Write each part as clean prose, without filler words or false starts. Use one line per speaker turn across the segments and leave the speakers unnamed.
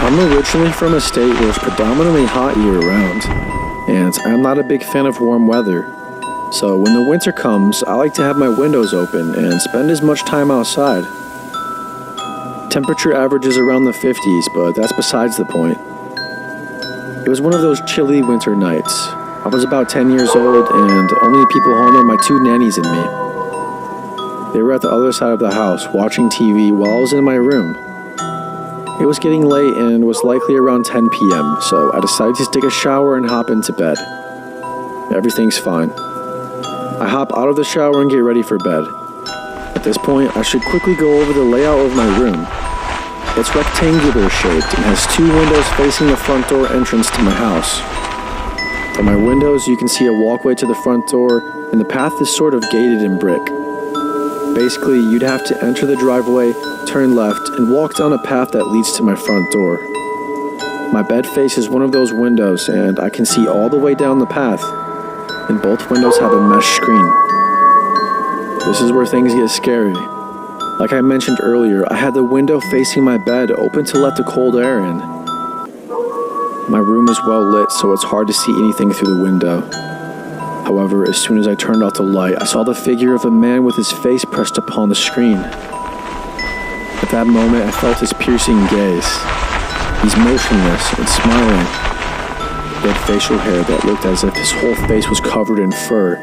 I'm originally from a state where it's predominantly hot year-round, and I'm not a big fan of warm weather. So when the winter comes, I like to have my windows open and spend as much time outside. Temperature averages around the 50s, but that's besides the point. It was one of those chilly winter nights. I was about 10 years old, and only people home were my two nannies and me. They were at the other side of the house watching TV while I was in my room. It was getting late and was likely around 10 p.m., so I decided to take a shower and hop into bed. Everything's fine. I hop out of the shower and get ready for bed. At this point, I should quickly go over the layout of my room. It's rectangular shaped and has two windows facing the front door entrance to my house. From my windows, you can see a walkway to the front door, and the path is sort of gated in brick. Basically, you'd have to enter the driveway, turn left, and walk down a path that leads to my front door. My bed faces one of those windows, and I can see all the way down the path, and both windows have a mesh screen. This is where things get scary. Like I mentioned earlier, I had the window facing my bed open to let the cold air in. My room is well lit, so it's hard to see anything through the window. However, as soon as I turned off the light, I saw the figure of a man with his face pressed upon the screen. At that moment, I felt his piercing gaze. He's motionless and smiling. He had facial hair that looked as if his whole face was covered in fur,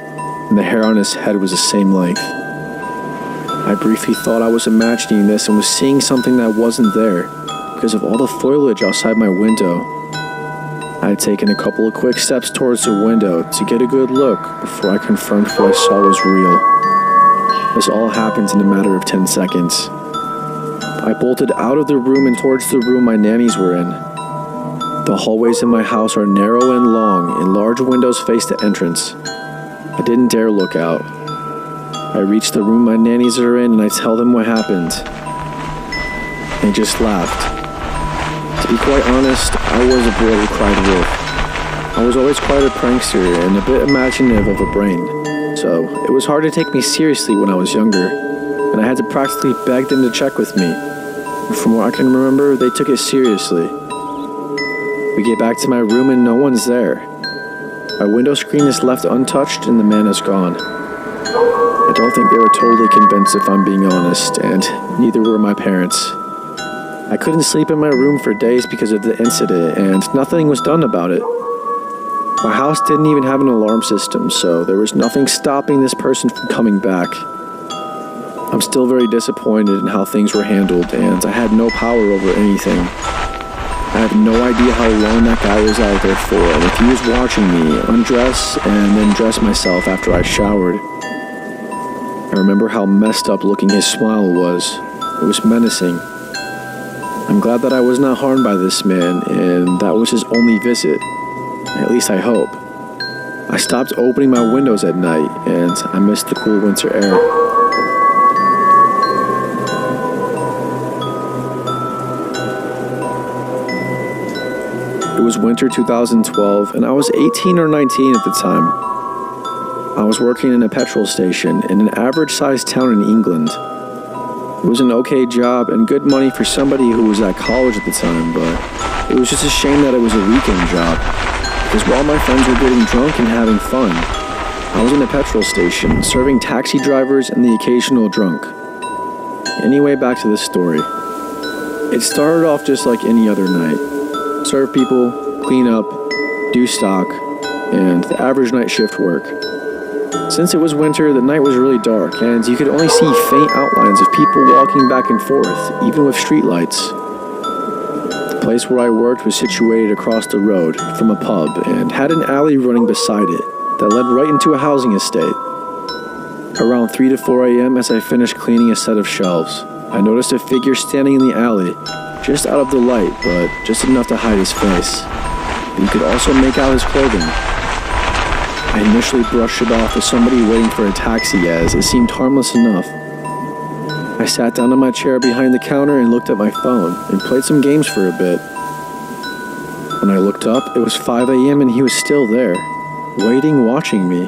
and the hair on his head was the same length. I briefly thought I was imagining this and was seeing something that wasn't there because of all the foliage outside my window. I had taken a couple of quick steps towards the window to get a good look before I confirmed what I saw was real. This all happened in a matter of 10 seconds. I bolted out of the room and towards the room my nannies were in. The hallways in my house are narrow and long, and large windows face the entrance. I didn't dare look out. I reach the room my nannies are in and I tell them what happened. They just laughed. To be quite honest, I was a boy who cried wolf. I was always quite a prankster and a bit imaginative of a brain, so it was hard to take me seriously when I was younger, and I had to practically beg them to check with me. From what I can remember, they took it seriously. We get back to my room and no one's there. My window screen is left untouched and the man is gone. I don't think they were totally convinced if I'm being honest, and neither were my parents. I couldn't sleep in my room for days because of the incident, and nothing was done about it. My house didn't even have an alarm system, so there was nothing stopping this person from coming back. I'm still very disappointed in how things were handled, and I had no power over anything. I have no idea how long that guy was out there for, and if he was watching me undress and then dress myself after I showered. I remember how messed up looking his smile was. It was menacing. I'm glad that I was not harmed by this man, and that was his only visit. At least I hope. I stopped opening my windows at night, and I missed the cool winter air. It was winter 2012, and I was 18 or 19 at the time. I was working in a petrol station in an average-sized town in England. It was an okay job and good money for somebody who was at college at the time, but it was just a shame that it was a weekend job, because while my friends were getting drunk and having fun, I was in a petrol station serving taxi drivers and the occasional drunk. Anyway, back to this story. It started off just like any other night. Serve people, clean up, do stock, and the average night shift work. Since it was winter, the night was really dark, and you could only see faint outlines of people walking back and forth, even with streetlights. The place where I worked was situated across the road from a pub and had an alley running beside it that led right into a housing estate. Around 3 to 4 a.m. as I finished cleaning a set of shelves, I noticed a figure standing in the alley, just out of the light, but just enough to hide his face. But you could also make out his clothing. I initially brushed it off as somebody waiting for a taxi, as it seemed harmless enough. I sat down in my chair behind the counter and looked at my phone and played some games for a bit. When I looked up, it was 5 a.m. and he was still there, waiting, watching me.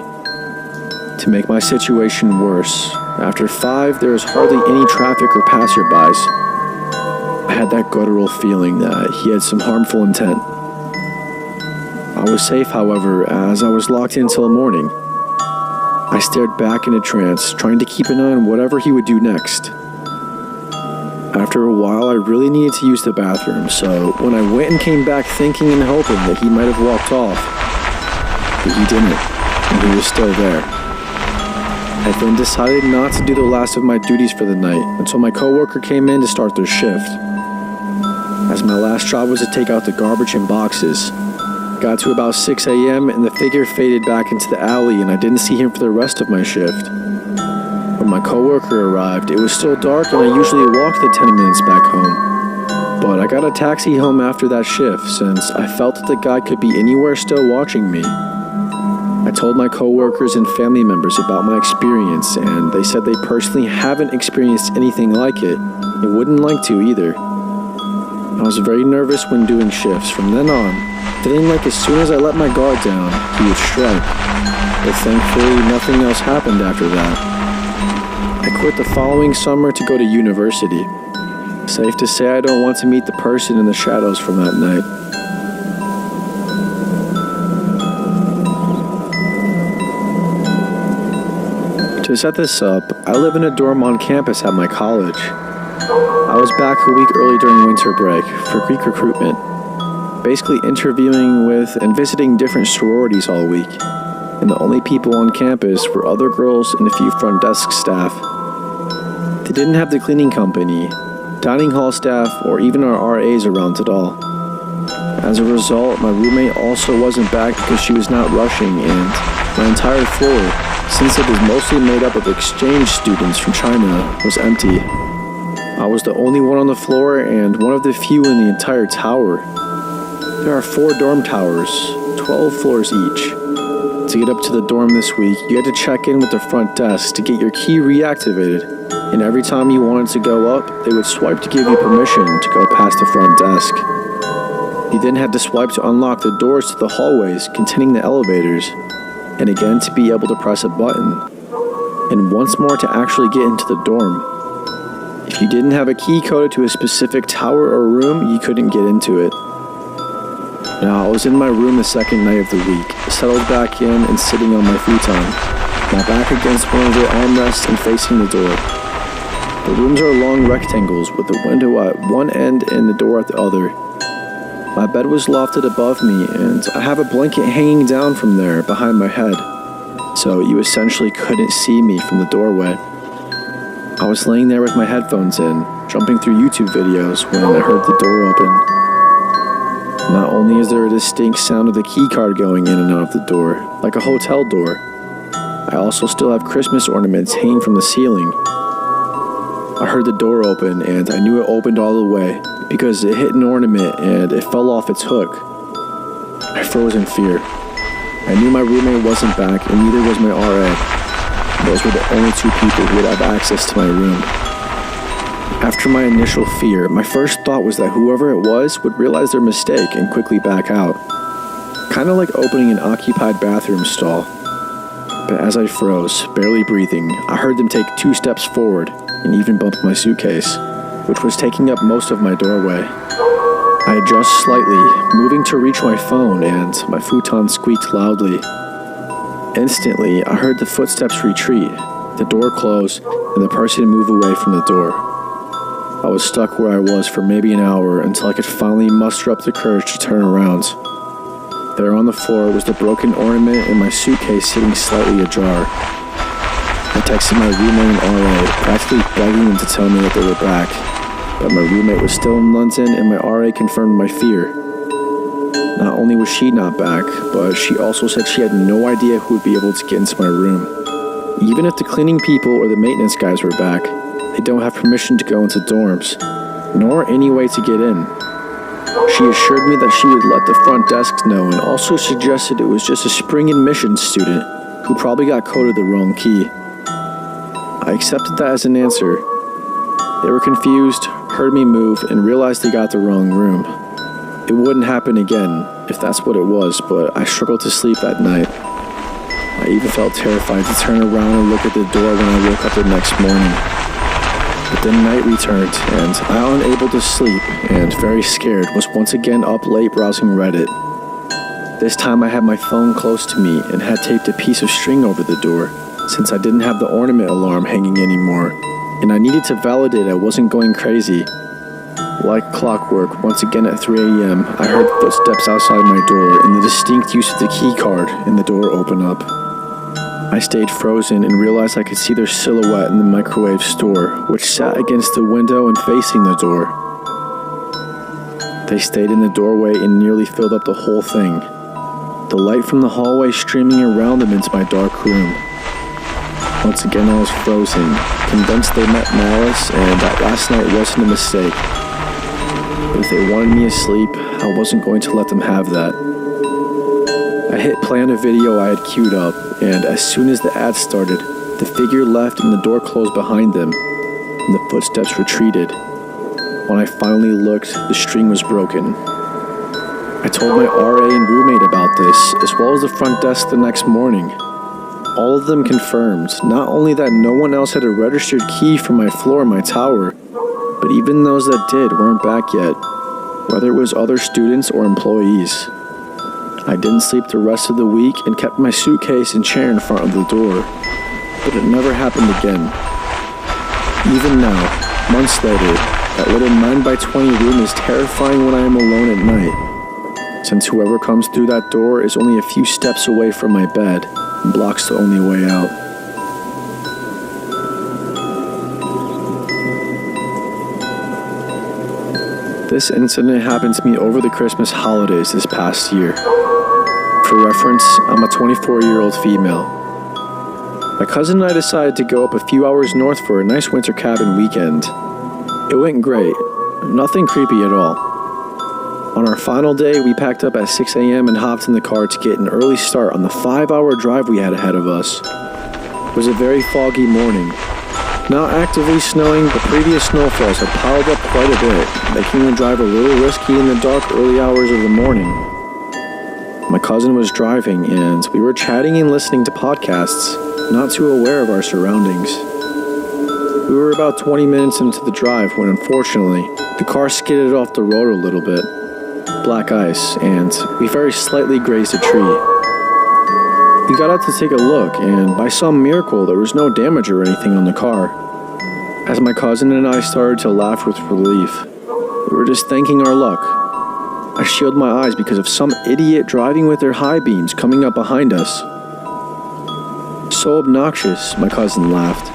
To make my situation worse, after 5, there was hardly any traffic or passerbys. I had that guttural feeling that he had some harmful intent. I was safe, however, as I was locked in till morning. I stared back in a trance, trying to keep an eye on whatever he would do next. After a while, I really needed to use the bathroom, so when I went and came back thinking and hoping that he might have walked off, but he didn't, and he was still there. I then decided not to do the last of my duties for the night until my coworker came in to start their shift, as my last job was to take out the garbage and boxes. Got to about 6 a.m. and the figure faded back into the alley and I didn't see him for the rest of my shift. When my coworker arrived, it was still dark and I usually walked the 10 minutes back home. But I got a taxi home after that shift since I felt that the guy could be anywhere still watching me. I told my coworkers and family members about my experience and they said they personally haven't experienced anything like it and wouldn't like to either. I was very nervous when doing shifts from then on, feeling like as soon as I let my guard down, he would strike. But thankfully, nothing else happened after that. I quit the following summer to go to university. Safe to say I don't want to meet the person in the shadows from that night. To set this up, I live in a dorm on campus at my college. I was back a week early during winter break for Greek recruitment, basically interviewing with and visiting different sororities all week, and the only people on campus were other girls and a few front desk staff. They didn't have the cleaning company, dining hall staff, or even our RAs around at all. As a result, my roommate also wasn't back because she was not rushing, and my entire floor, since it is mostly made up of exchange students from China, was empty. I was the only one on the floor and one of the few in the entire tower. There are 4 dorm towers, 12 floors each. To get up to the dorm this week, you had to check in with the front desk to get your key reactivated, and every time you wanted to go up, they would swipe to give you permission to go past the front desk. You then had to swipe to unlock the doors to the hallways containing the elevators, and again to be able to press a button, and once more to actually get into the dorm. If you didn't have a key coded to a specific tower or room, you couldn't get into it. Now, I was in my room the second night of the week, settled back in and sitting on my futon, my back against one of the armrests and facing the door. The rooms are long rectangles with a window at one end and the door at the other. My bed was lofted above me and I have a blanket hanging down from there behind my head, so you essentially couldn't see me from the doorway. I was laying there with my headphones in, jumping through YouTube videos when I heard the door open. Not only is there a distinct sound of the key card going in and out of the door, like a hotel door, I also still have Christmas ornaments hanging from the ceiling. I heard the door open and I knew it opened all the way because it hit an ornament and it fell off its hook. I froze in fear. I knew my roommate wasn't back and neither was my RA. Those were the only 2 people who would have access to my room. After my initial fear, my first thought was that whoever it was would realize their mistake and quickly back out. Kind of like opening an occupied bathroom stall. But as I froze, barely breathing, I heard them take 2 steps forward and even bump my suitcase, which was taking up most of my doorway. I adjust slightly, moving to reach my phone, and my futon squeaked loudly. Instantly, I heard the footsteps retreat, the door close, and the person move away from the door. I was stuck where I was for maybe an hour until I could finally muster up the courage to turn around. There on the floor was the broken ornament and my suitcase sitting slightly ajar. I texted my roommate and RA, practically begging them to tell me that they were back, but my roommate was still in London and my RA confirmed my fear. Not only was she not back, but she also said she had no idea who would be able to get into my room. Even if the cleaning people or the maintenance guys were back, they don't have permission to go into dorms, nor any way to get in. She assured me that she would let the front desks know and also suggested it was just a spring admissions student who probably got coded the wrong key. I accepted that as an answer, They were confused, heard me move, and realized they got the wrong room. It wouldn't happen again, if that's what it was, but I struggled to sleep that night. I even felt terrified to turn around and look at the door when I woke up the next morning. But then night returned, and I, unable to sleep and very scared, was once again up late browsing Reddit. This time I had my phone close to me and had taped a piece of string over the door, since I didn't have the ornament alarm hanging anymore, and I needed to validate I wasn't going crazy. Like clockwork, once again at 3 a.m., I heard footsteps outside my door and the distinct use of the key card, and the door opened up. I stayed frozen and realized I could see their silhouette in the microwave store, which sat against the window and facing the door. They stayed in the doorway and nearly filled up the whole thing, the light from the hallway streaming around them into my dark room. Once again I was frozen, convinced they meant malice and that last night wasn't a mistake. But if they wanted me asleep, I wasn't going to let them have that. I hit play on a video I had queued up, and as soon as the ad started, the figure left and the door closed behind them, and the footsteps retreated. When I finally looked, the string was broken. I told my RA and roommate about this, as well as the front desk the next morning. All of them confirmed, not only that no one else had a registered key for my floor in my tower, but even those that did weren't back yet, whether it was other students or employees. I didn't sleep the rest of the week and kept my suitcase and chair in front of the door, but it never happened again. Even now, months later, that little 9x20 room is terrifying when I am alone at night, since whoever comes through that door is only a few steps away from my bed and blocks the only way out. This incident happened to me over the Christmas holidays this past year. For reference, I'm a 24-year-old female. My cousin and I decided to go up a few hours north for a nice winter cabin weekend. It went great, nothing creepy at all. On our final day, we packed up at 6 a.m. and hopped in the car to get an early start on the 5-hour drive we had ahead of us. It was a very foggy morning. Not actively snowing, but previous snowfalls had piled up quite a bit, making the drive a little risky in the dark early hours of the morning. My cousin was driving, and we were chatting and listening to podcasts, not too aware of our surroundings. We were about 20 minutes into the drive when, unfortunately, the car skidded off the road a little bit. Black ice, and we very slightly grazed a tree. We got out to take a look, and by some miracle, there was no damage or anything on the car. As my cousin and I started to laugh with relief, we were just thanking our luck. I shielded my eyes because of some idiot driving with their high beams coming up behind us. So obnoxious, my cousin laughed,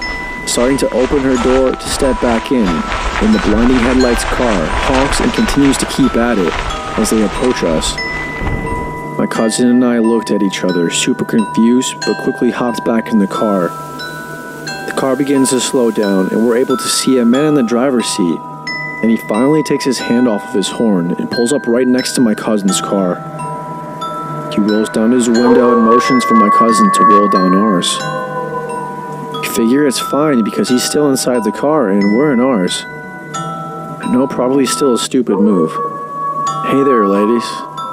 starting to open her door to step back in, when the blinding headlights car honks and continues to keep at it as they approach us. My cousin and I looked at each other, super confused, but quickly hopped back in the car. The car begins to slow down, and we're able to see a man in the driver's seat, and he finally takes his hand off of his horn and pulls up right next to my cousin's car. He rolls down his window and motions for my cousin to roll down ours. I figure it's fine because he's still inside the car and we're in ours. I know, probably still a stupid move. "Hey there, ladies.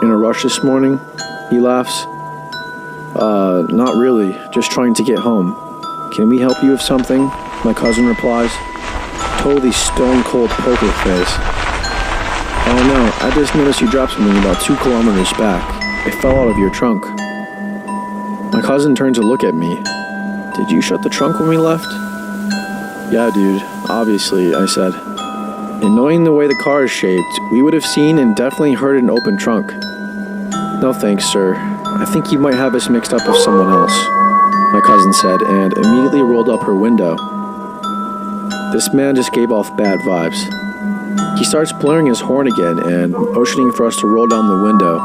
In a rush this morning?" He laughs. Not really. Just trying to get home. Can we help you with something?" My cousin replies. Totally stone cold poker face. "Oh no, I just noticed you dropped something about 2 kilometers back. It fell out of your trunk." My cousin turned to look at me. "Did you shut the trunk when we left?" "Yeah, dude, obviously," I said. And knowing the way the car is shaped, we would have seen and definitely heard an open trunk. "No thanks, sir. I think you might have us mixed up with someone else," my cousin said, and immediately rolled up her window. This man just gave off bad vibes. He starts blaring his horn again and motioning for us to roll down the window.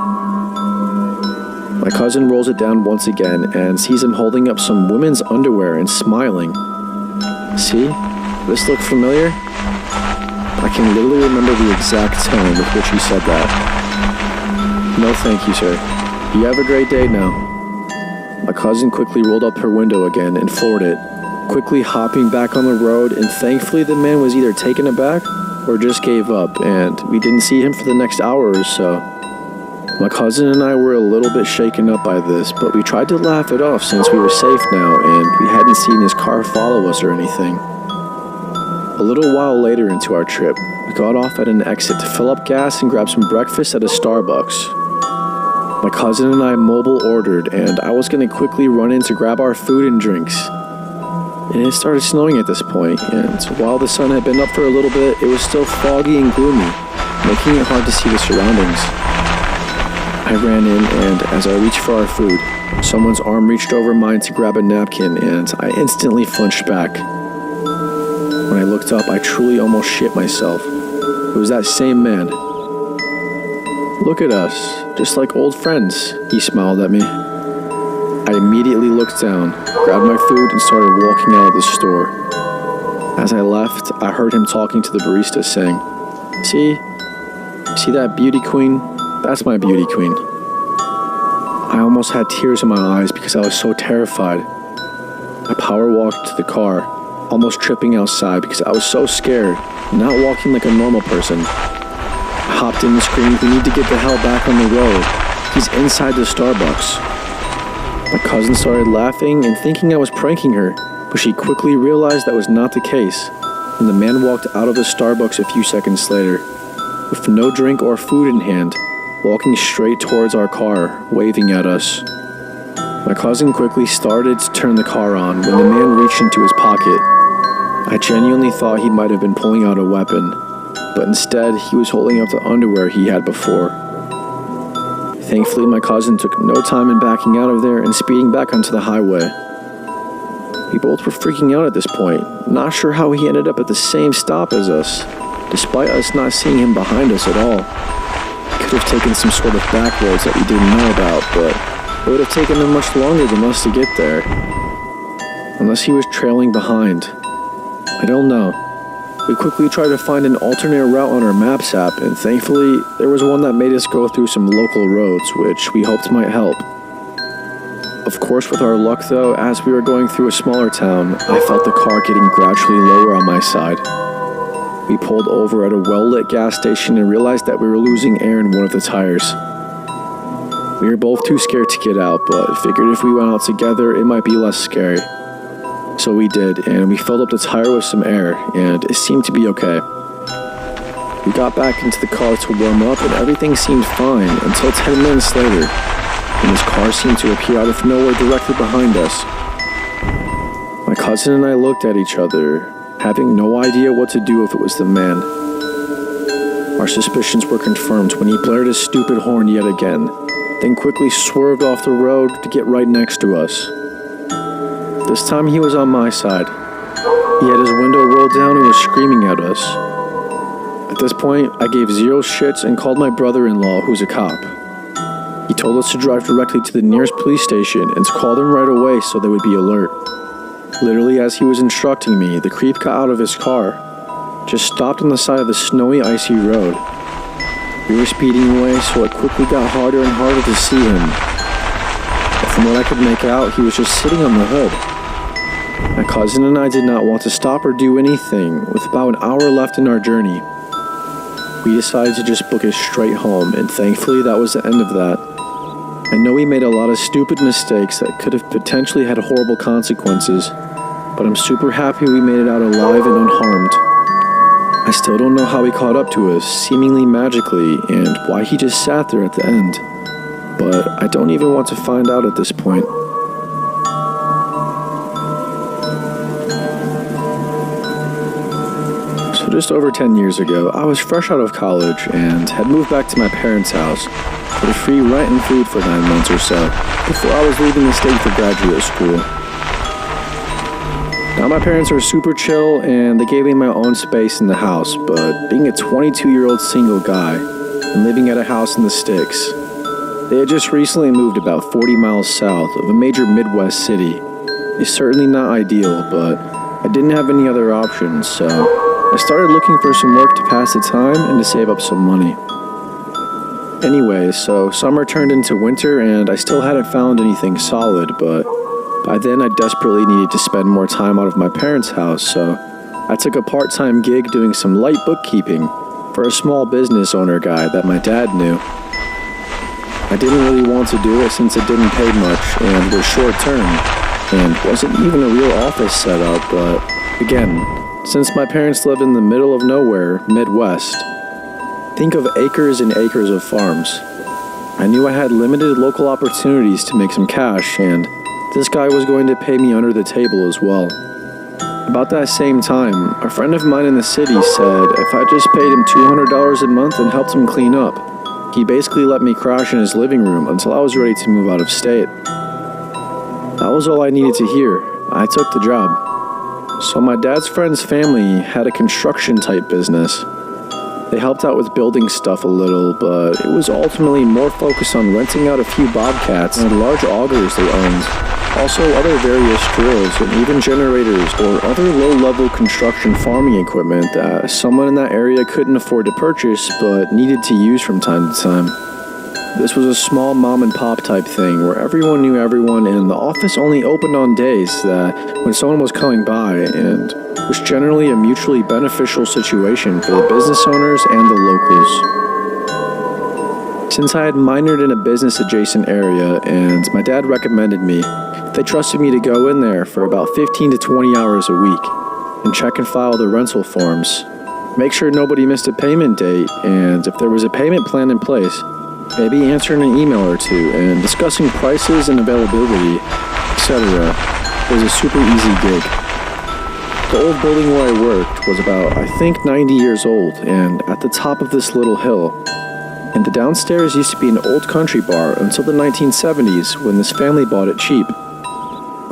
My cousin rolls it down once again and sees him holding up some women's underwear and smiling. "See? This look familiar?" I can literally remember the exact tone with which he said that. "No thank you, sir. You have a great day now." My cousin quickly rolled up her window again and floored it, quickly hopping back on the road, and thankfully the man was either taken aback or just gave up, and we didn't see him for the next hour or so. My cousin and I were a little bit shaken up by this, but we tried to laugh it off since we were safe now and we hadn't seen his car follow us or anything. A little while later into our trip, we got off at an exit to fill up gas and grab some breakfast at a Starbucks. My cousin and I mobile ordered, and I was going to quickly run in to grab our food and drinks. And it started snowing at this point, and while the sun had been up for a little bit, it was still foggy and gloomy, making it hard to see the surroundings. I ran in, and as I reached for our food, someone's arm reached over mine to grab a napkin, and I instantly flinched back. When I looked up, I truly almost shit myself. It was that same man. "Look at us, just like old friends," he smiled at me. I immediately looked down, grabbed my food, and started walking out of the store. As I left, I heard him talking to the barista saying, See that beauty queen? That's my beauty queen." I almost had tears in my eyes because I was so terrified. I power walked to the car, almost tripping outside because I was so scared, not walking like a normal person. I hopped in and screamed, "We need to get the hell back on the road. He's inside the Starbucks." My cousin started laughing and thinking I was pranking her, but she quickly realized that was not the case, and the man walked out of the Starbucks a few seconds later, with no drink or food in hand, walking straight towards our car, waving at us. My cousin quickly started to turn the car on when the man reached into his pocket. I genuinely thought he might have been pulling out a weapon, but instead he was holding up the underwear he had before. Thankfully, my cousin took no time in backing out of there and speeding back onto the highway. We both were freaking out at this point, not sure how he ended up at the same stop as us, despite us not seeing him behind us at all. He could have taken some sort of back roads that we didn't know about, but it would have taken him much longer than us to get there. Unless he was trailing behind. I don't know. We quickly tried to find an alternate route on our Maps app, and thankfully, there was one that made us go through some local roads, which we hoped might help. Of course, with our luck though, as we were going through a smaller town, I felt the car getting gradually lower on my side. We pulled over at a well-lit gas station and realized that we were losing air in one of the tires. We were both too scared to get out, but figured if we went out together, it might be less scary. So we did, and we filled up the tire with some air, and it seemed to be okay. We got back into the car to warm up, and everything seemed fine until 10 minutes later, when his car seemed to appear out of nowhere directly behind us. My cousin and I looked at each other, having no idea what to do if it was the man. Our suspicions were confirmed when he blared his stupid horn yet again, then quickly swerved off the road to get right next to us. This time he was on my side. He had his window rolled down and was screaming at us. At this point, I gave zero shits and called my brother-in-law, who's a cop. He told us to drive directly to the nearest police station and to call them right away so they would be alert. Literally as he was instructing me, the creep got out of his car, just stopped on the side of the snowy, icy road. We were speeding away, so it quickly got harder and harder to see him. But from what I could make out, he was just sitting on the hood. My cousin and I did not want to stop or do anything. With about an hour left in our journey, we decided to just book it straight home, and thankfully that was the end of that. I know we made a lot of stupid mistakes that could have potentially had horrible consequences, but I'm super happy we made it out alive and unharmed. I still don't know how he caught up to us, seemingly magically, and why he just sat there at the end, but I don't even want to find out at this point. So just over 10 years ago, I was fresh out of college and had moved back to my parents' house with free rent and food for 9 months or so before I was leaving the state for graduate school. Now my parents are super chill and they gave me my own space in the house, but being a 22-year-old single guy and living at a house in the sticks, they had just recently moved about 40 miles south of a major Midwest city. It's certainly not ideal, but I didn't have any other options, so I started looking for some work to pass the time and to save up some money. Anyway, so summer turned into winter and I still hadn't found anything solid, but I desperately needed to spend more time out of my parents' house, so I took a part-time gig doing some light bookkeeping for a small business owner guy that my dad knew. I didn't really want to do it since it didn't pay much and was short-term, and wasn't even a real office setup, but again, since my parents lived in the middle of nowhere, Midwest, think of acres and acres of farms. I knew I had limited local opportunities to make some cash, and this guy was going to pay me under the table as well. About that same time, a friend of mine in the city said if I just paid him $200 a month and helped him clean up, he basically let me crash in his living room until I was ready to move out of state. That was all I needed to hear. I took the job. So my dad's friend's family had a construction type business. They helped out with building stuff a little, but it was ultimately more focused on renting out a few bobcats and large augers they owned. Also other various drills and even generators or other low-level construction farming equipment that someone in that area couldn't afford to purchase but needed to use from time to time. This was a small mom-and-pop type thing where everyone knew everyone and the office only opened on days that when someone was coming by, and was generally a mutually beneficial situation for the business owners and the locals. Since I had minored in a business-adjacent area and my dad recommended me, they trusted me to go in there for about 15 to 20 hours a week and check and file the rental forms, make sure nobody missed a payment date, and if there was a payment plan in place, maybe answering an email or two and discussing prices and availability, etc. was a super easy gig. The old building where I worked was about, I think, 90 years old and at the top of this little hill. And the downstairs used to be an old country bar until the 1970s when this family bought it cheap.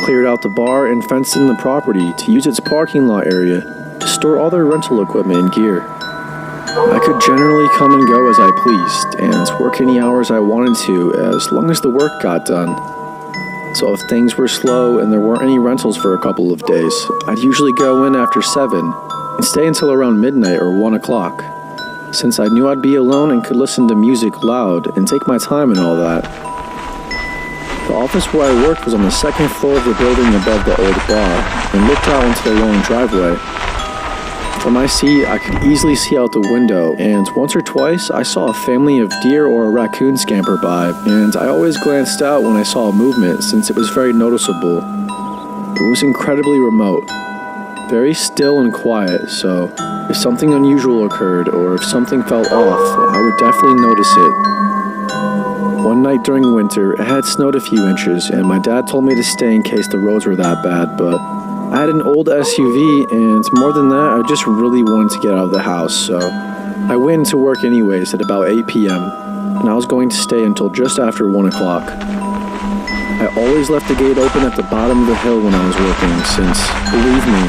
Cleared out the bar and fenced in the property to use its parking lot area to store all their rental equipment and gear. I could generally come and go as I pleased and work any hours I wanted to as long as the work got done. So if things were slow and there weren't any rentals for a couple of days, I'd usually go in after 7 and stay until around midnight or 1 o'clock, since I knew I'd be alone and could listen to music loud and take my time and all that. The office where I worked was on the second floor of the building above the old bar and looked out into the long driveway. From my seat, I could easily see out the window, and once or twice I saw a family of deer or a raccoon scamper by, and I always glanced out when I saw a movement since it was very noticeable. It was incredibly remote, very still and quiet, so if something unusual occurred or if something felt off, I would definitely notice it. One night during winter, it had snowed a few inches, and my dad told me to stay in case the roads were that bad, but I had an old SUV, and more than that, I just really wanted to get out of the house, so I went into work anyways at about 8 p.m., and I was going to stay until just after 1 o'clock. I always left the gate open at the bottom of the hill when I was working, since, believe me,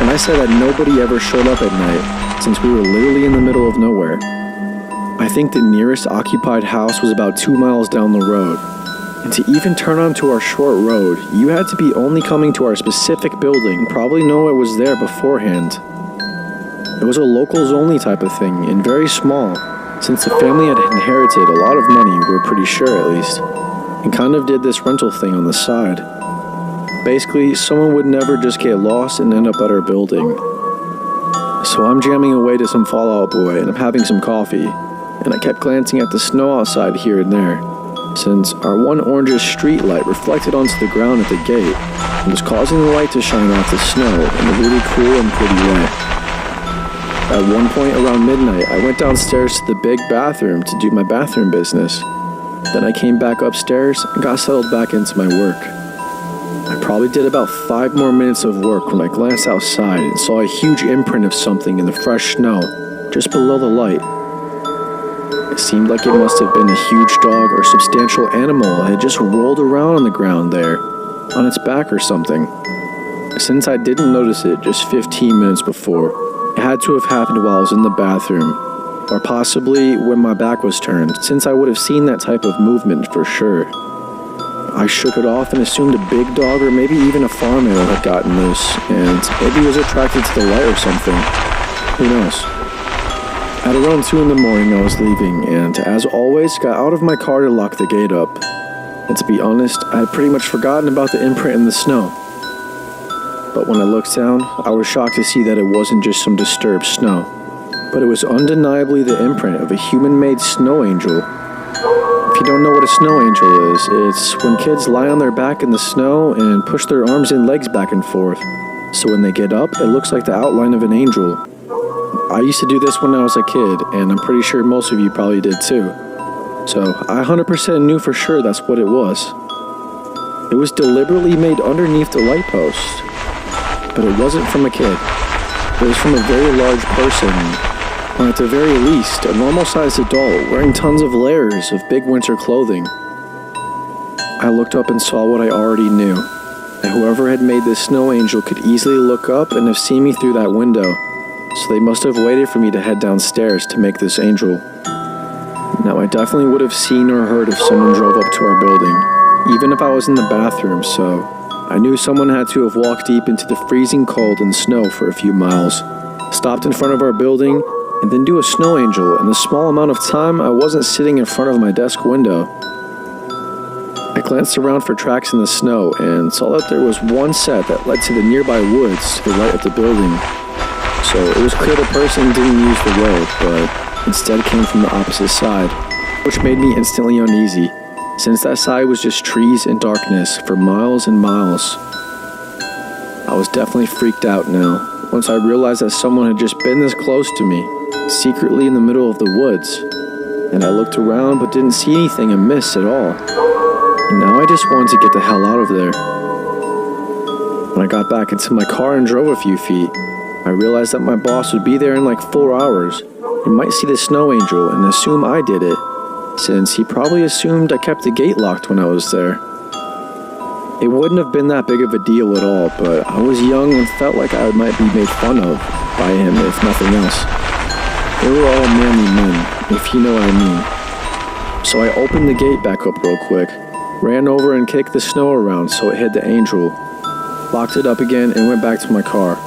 and I said that nobody ever showed up at night, since we were literally in the middle of nowhere. I think the nearest occupied house was about 2 miles down the road. And to even turn onto our short road, you had to be only coming to our specific building and probably know it was there beforehand. It was a locals only type of thing, and very small, since the family had inherited a lot of money, we're pretty sure at least, and kind of did this rental thing on the side. Basically, someone would never just get lost and end up at our building. So I'm jamming away to some Fall Out Boy, and I'm having some coffee, and I kept glancing at the snow outside here and there, since our one orangish street light reflected onto the ground at the gate and was causing the light to shine off the snow in a really cool and pretty way. At one point around midnight, I went downstairs to the big bathroom to do my bathroom business. Then I came back upstairs and got settled back into my work. I probably did about 5 more minutes of work when I glanced outside and saw a huge imprint of something in the fresh snow just below the light. It seemed like it must have been a huge dog or substantial animal that had just rolled around on the ground there, on its back or something. Since I didn't notice it just 15 minutes before, it had to have happened while I was in the bathroom, or possibly when my back was turned, since I would have seen that type of movement for sure. I shook it off and assumed a big dog or maybe even a farm animal had gotten loose, and maybe was attracted to the light or something. Who knows? At around 2 in the morning I was leaving, and as always got out of my car to lock the gate up. And to be honest, I had pretty much forgotten about the imprint in the snow. But when I looked down, I was shocked to see that it wasn't just some disturbed snow, but it was undeniably the imprint of a human-made snow angel. If you don't know what a snow angel is, it's when kids lie on their back in the snow and push their arms and legs back and forth. So when they get up, it looks like the outline of an angel. I used to do this when I was a kid, and I'm pretty sure most of you probably did too. So I 100% knew for sure that's what it was. It was deliberately made underneath the light post. But it wasn't from a kid. It was from a very large person, or at the very least, a normal-sized adult wearing tons of layers of big winter clothing. I looked up and saw what I already knew, that whoever had made this snow angel could easily look up and have seen me through that window, so they must have waited for me to head downstairs to make this angel. Now, I definitely would have seen or heard if someone drove up to our building, even if I was in the bathroom, so I knew someone had to have walked deep into the freezing cold and snow for a few miles, stopped in front of our building, and then do a snow angel in the small amount of time I wasn't sitting in front of my desk window. I glanced around for tracks in the snow and saw that there was one set that led to the nearby woods to the right of the building. So it was clear the person didn't use the road, but instead came from the opposite side, which made me instantly uneasy, since that side was just trees and darkness for miles and miles. I was definitely freaked out now, once I realized that someone had just been this close to me, secretly in the middle of the woods, and I looked around but didn't see anything amiss at all. And now I just wanted to get the hell out of there. When I got back into my car and drove a few feet, I realized that my boss would be there in like 4 hours and might see the snow angel and assume I did it, since he probably assumed I kept the gate locked when I was there. It wouldn't have been that big of a deal at all, but I was young and felt like I might be made fun of by him if nothing else. They were all manly men, if you know what I mean. So I opened the gate back up real quick, ran over and kicked the snow around so it hid the angel, locked it up again, and went back to my car.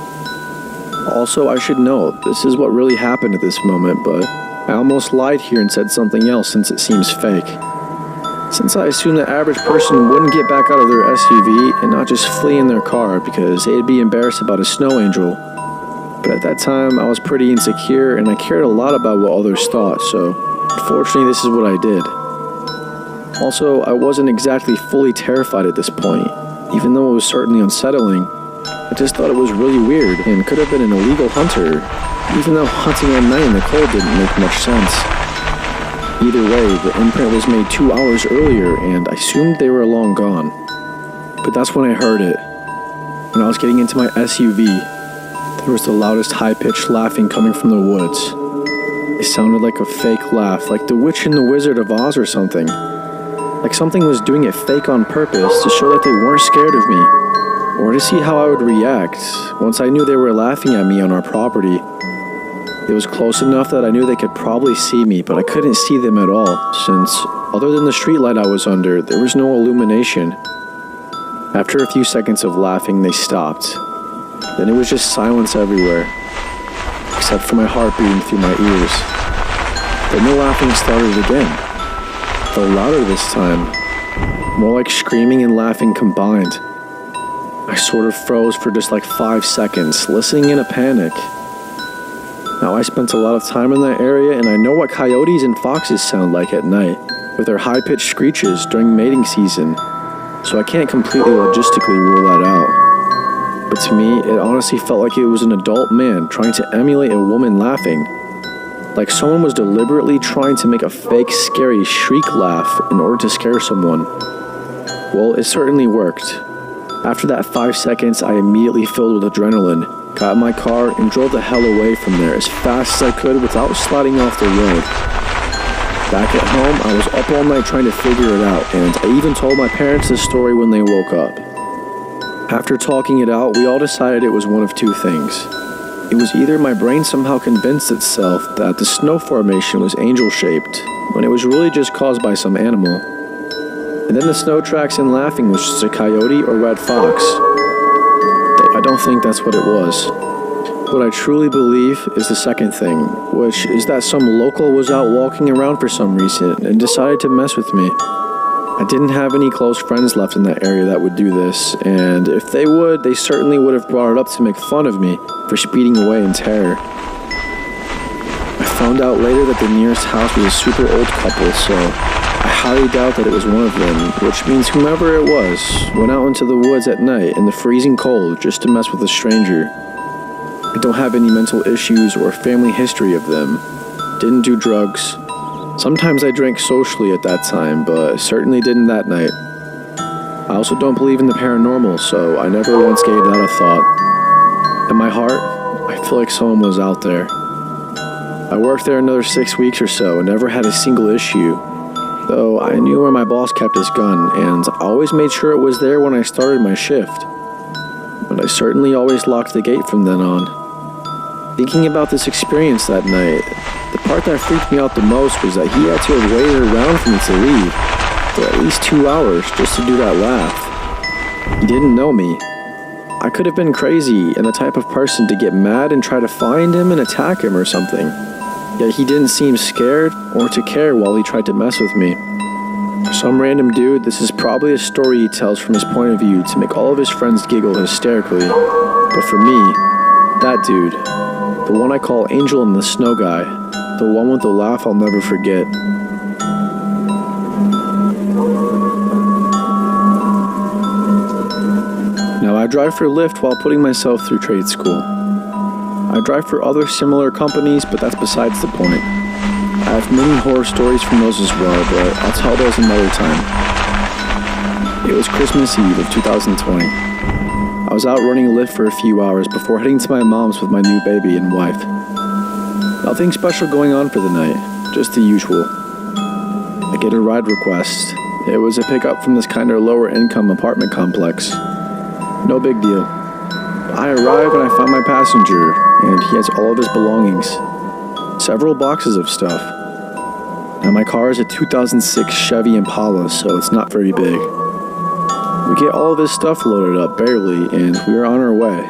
Also, I should note, this is what really happened at this moment, but I almost lied here and said something else since it seems fake. Since I assumed the average person wouldn't get back out of their SUV and not just flee in their car because they'd be embarrassed about a snow angel. But at that time, I was pretty insecure and I cared a lot about what others thought, so unfortunately this is what I did. Also, I wasn't exactly fully terrified at this point, even though it was certainly unsettling. I just thought it was really weird and could have been an illegal hunter, even though hunting at night in the cold didn't make much sense. Either way, the imprint was made 2 hours earlier and I assumed they were long gone. But that's when I heard it. When I was getting into my SUV, there was the loudest high-pitched laughing coming from the woods. It sounded like a fake laugh, like the Witch and the Wizard of Oz or something. Like something was doing it fake on purpose to show that they weren't scared of me, or to see how I would react once I knew they were laughing at me on our property. It was close enough that I knew they could probably see me, but I couldn't see them at all, since, other than the streetlight I was under, there was no illumination. After a few seconds of laughing, they stopped. Then it was just silence everywhere, except for my heart beating through my ears. Then the laughing started again, though louder this time, more like screaming and laughing combined. I sort of froze for just like 5 seconds, listening in a panic. Now, I spent a lot of time in that area, and I know what coyotes and foxes sound like at night, with their high-pitched screeches during mating season, so I can't completely logistically rule that out. But to me, it honestly felt like it was an adult man trying to emulate a woman laughing, like someone was deliberately trying to make a fake, scary shriek laugh in order to scare someone. Well, it certainly worked. After that 5 seconds, I immediately filled with adrenaline, got in my car, and drove the hell away from there as fast as I could without sliding off the road. Back at home, I was up all night trying to figure it out, and I even told my parents the story when they woke up. After talking it out, we all decided it was one of two things. It was either my brain somehow convinced itself that the snow formation was angel-shaped, when it was really just caused by some animal, and then the snow tracks and laughing was just a coyote or red fox. Though I don't think that's what it was. What I truly believe is the second thing, which is that some local was out walking around for some reason and decided to mess with me. I didn't have any close friends left in that area that would do this, and if they would, they certainly would have brought it up to make fun of me for speeding away in terror. I found out later that the nearest house was a super old couple, so I highly doubt that it was one of them, which means whomever it was went out into the woods at night in the freezing cold just to mess with a stranger. I don't have any mental issues or family history of them. Didn't do drugs. Sometimes I drank socially at that time, but certainly didn't that night. I also don't believe in the paranormal, so I never once gave that a thought. In my heart, I feel like someone was out there. I worked there another 6 weeks or so and never had a single issue, though I knew where my boss kept his gun, and I always made sure it was there when I started my shift. But I certainly always locked the gate from then on. Thinking about this experience that night, the part that freaked me out the most was that he had to have waited around for me to leave for at least 2 hours just to do that laugh. He didn't know me. I could have been crazy and the type of person to get mad and try to find him and attack him or something. Yet he didn't seem scared or to care while he tried to mess with me. For some random dude, this is probably a story he tells from his point of view to make all of his friends giggle hysterically. But for me, that dude, the one I call Angel in the Snow Guy, the one with the laugh I'll never forget. Now I drive for Lyft while putting myself through trade school. I drive for other similar companies, but that's besides the point. I have many horror stories from those as well, but I'll tell those another time. It was Christmas Eve of 2020. I was out running Lyft for a few hours before heading to my mom's with my new baby and wife. Nothing special going on for the night, just the usual. I get a ride request. It was a pickup from this kind of lower income apartment complex. No big deal. I arrive and I find my passenger, and he has all of his belongings. Several boxes of stuff. Now my car is a 2006 Chevy Impala, so it's not very big. We get all of his stuff loaded up, barely, and we are on our way.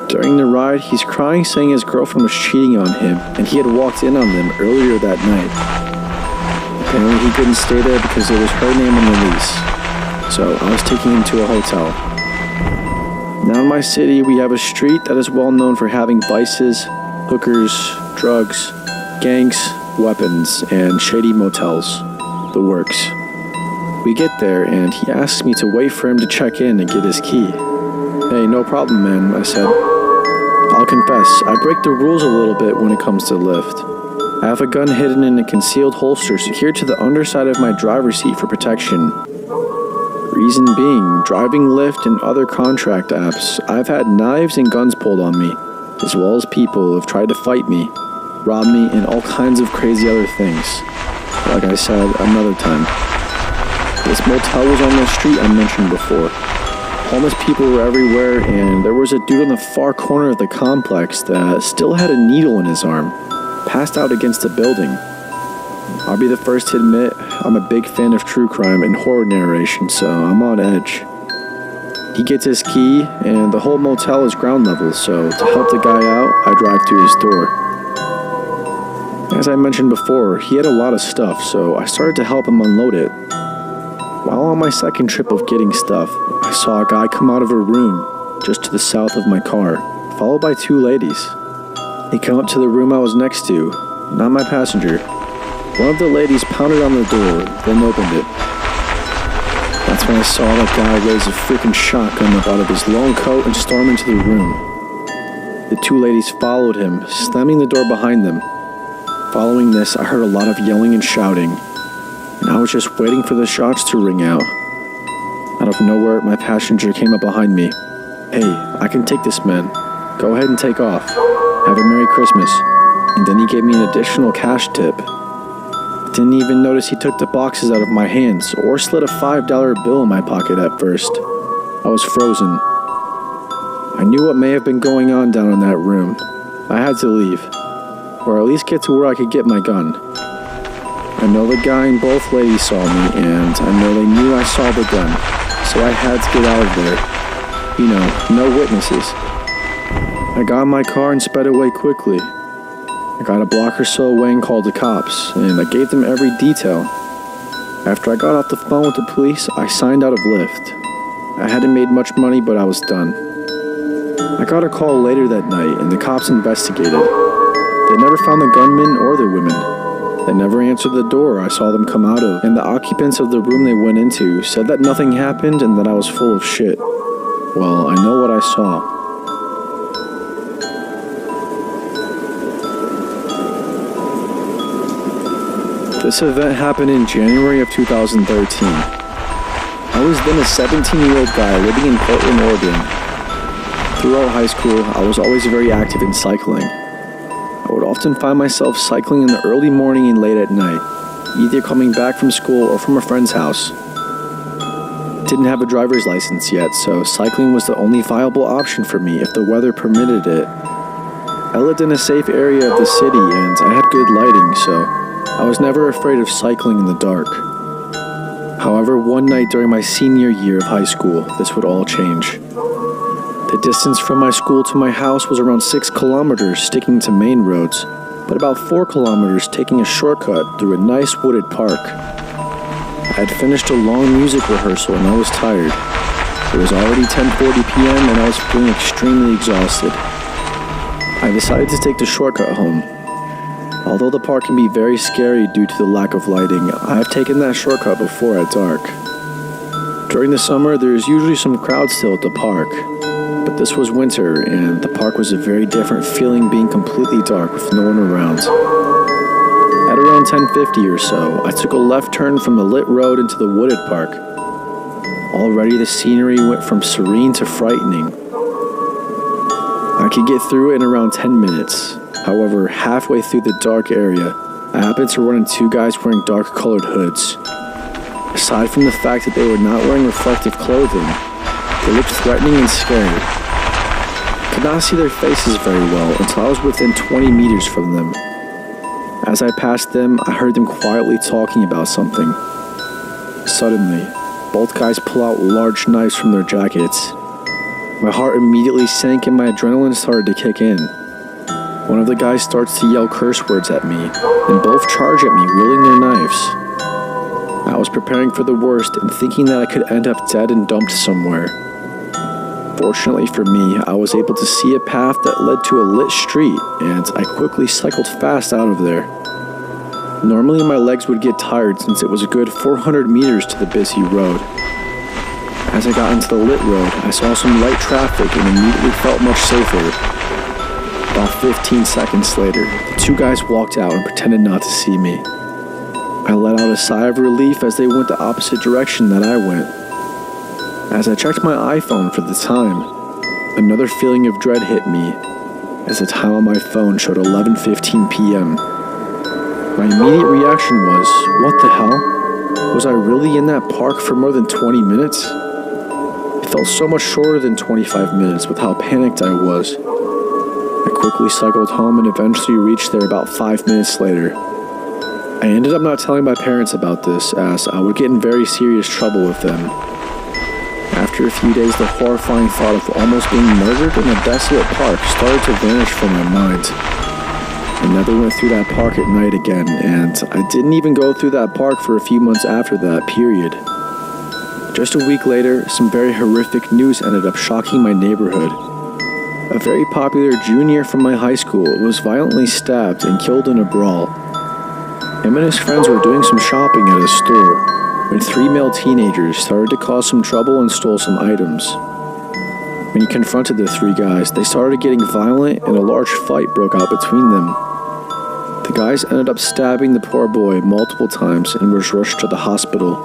During the ride, he's crying, saying his girlfriend was cheating on him, and he had walked in on them earlier that night. Apparently he couldn't stay there because it was her name on the lease, so I was taking him to a hotel. Now in my city, we have a street that is well known for having vices, hookers, drugs, gangs, weapons, and shady motels. The works. We get there, and he asks me to wait for him to check in and get his key. Hey, no problem, man, I said. I'll confess, I break the rules a little bit when it comes to Lyft. I have a gun hidden in a concealed holster secured to the underside of my driver's seat for protection. Reason being, driving Lyft and other contract apps, I've had knives and guns pulled on me, as well as people who have tried to fight me, rob me, and all kinds of crazy other things. Like I said, another time. This motel was on the street I mentioned before. Homeless people were everywhere, and there was a dude on the far corner of the complex that still had a needle in his arm, passed out against a building. I'll be the first to admit, I'm a big fan of true crime and horror narration, so I'm on edge. He gets his key, and the whole motel is ground level, so to help the guy out, I drive to his door. As I mentioned before, he had a lot of stuff, so I started to help him unload it. While on my second trip of getting stuff, I saw a guy come out of a room just to the south of my car, followed by two ladies. He came up to the room I was next to, not my passenger. One of the ladies pounded on the door, then opened it. That's when I saw that guy raise a freaking shotgun up out of his long coat and storm into the room. The two ladies followed him, slamming the door behind them. Following this, I heard a lot of yelling and shouting, and I was just waiting for the shots to ring out. Out of nowhere, my passenger came up behind me. Hey, I can take this, man. Go ahead and take off. Have a Merry Christmas. And then he gave me an additional cash tip. Didn't even notice he took the boxes out of my hands or slid a $5 bill in my pocket at first. I was frozen. I knew what may have been going on down in that room. I had to leave, or at least get to where I could get my gun. I know the guy and both ladies saw me, and I know they knew I saw the gun, so I had to get out of there. You know, no witnesses. I got in my car and sped away quickly. I got a block or so away and called the cops, and I gave them every detail. After I got off the phone with the police, I signed out of Lyft. I hadn't made much money, but I was done. I got a call later that night, and the cops investigated. They never found the gunman or the women. They never answered the door I saw them come out of, and the occupants of the room they went into said that nothing happened and that I was full of shit. Well, I know what I saw. This event happened in January of 2013. I was then a 17-year-old guy living in Portland, Oregon. Throughout high school, I was always very active in cycling. I would often find myself cycling in the early morning and late at night, either coming back from school or from a friend's house. Didn't have a driver's license yet, so cycling was the only viable option for me if the weather permitted it. I lived in a safe area of the city and I had good lighting, so I was never afraid of cycling in the dark. However, one night during my senior year of high school, this would all change. The distance from my school to my house was around 6 kilometers sticking to main roads, but about 4 kilometers taking a shortcut through a nice wooded park. I had finished a long music rehearsal and I was tired. It was already 10:40 p.m. and I was feeling extremely exhausted. I decided to take the shortcut home. Although the park can be very scary due to the lack of lighting, I have taken that shortcut before at dark. During the summer, there is usually some crowd still at the park, but this was winter and the park was a very different feeling being completely dark with no one around. At around 10:50 or so, I took a left turn from the lit road into the wooded park. Already the scenery went from serene to frightening. I could get through it in around 10 minutes. However, halfway through the dark area, I happened to run into 2 guys wearing dark-colored hoods. Aside from the fact that they were not wearing reflective clothing, they looked threatening and scared. I could not see their faces very well until I was within 20 meters from them. As I passed them, I heard them quietly talking about something. Suddenly, both guys pull out large knives from their jackets. My heart immediately sank and my adrenaline started to kick in. One of the guys starts to yell curse words at me, and both charge at me wielding their knives. I was preparing for the worst and thinking that I could end up dead and dumped somewhere. Fortunately for me, I was able to see a path that led to a lit street, and I quickly cycled fast out of there. Normally my legs would get tired since it was a good 400 meters to the busy road. As I got into the lit road, I saw some light traffic and immediately felt much safer. About 15 seconds later, the 2 guys walked out and pretended not to see me. I let out a sigh of relief as they went the opposite direction that I went. As I checked my iPhone for the time, another feeling of dread hit me as the time on my phone showed 11:15 p.m. My immediate reaction was, what the hell? Was I really in that park for more than 20 minutes? It felt so much shorter than 25 minutes with how panicked I was. I quickly cycled home and eventually reached there about 5 minutes later. I ended up not telling my parents about this as I would get in very serious trouble with them. After a few days, the horrifying thought of almost being murdered in a desolate park started to vanish from my mind. I never went through that park at night again, and I didn't even go through that park for a few months after that period. Just a week later, some very horrific news ended up shocking my neighborhood. A very popular junior from my high school was violently stabbed and killed in a brawl. Him and his friends were doing some shopping at a store when 3 male teenagers started to cause some trouble and stole some items. When he confronted the 3 guys, they started getting violent and a large fight broke out between them. The guys ended up stabbing the poor boy multiple times and was rushed to the hospital.